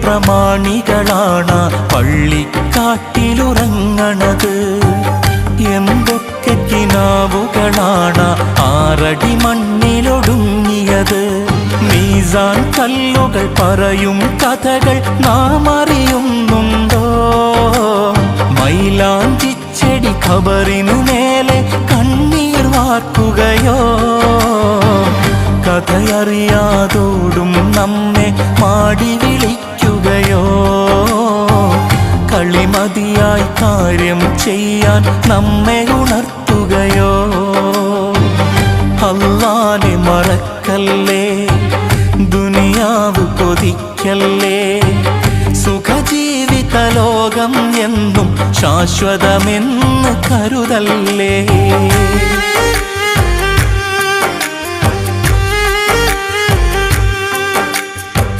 പ്രമാണികളാണ് പള്ളിക്കാട്ടിലുറങ്ങണത്. എന്തൊക്കെ കിനാവുകളാണ് 6 അടി മണ്ണിലൊടുങ്ങിയത്. മീസാൻ കല്ലുകൾ പറയും കഥകൾ നാം അറിയുന്നുണ്ടോ? മൈലാഞ്ചിച്ചെടി ഖബറിനു മേലെ കണ്ണീർ വാർക്കുകയോ? കഥയറിയാതോടും നമ്മെ മാടി വിളിക്കുകയോ? കളിമതിയായി കാര്യം ചെയ്യാൻ നമ്മെ ഉണർത്തുകയോ? അല്ലാഹനെ മറക്കല്ലേ, ദുനിയാവ് കൊതിക്കല്ലേ. സുഖജീവിത ലോകം എന്നും ശാശ്വതമെന്ന് കരുതല്ലേ.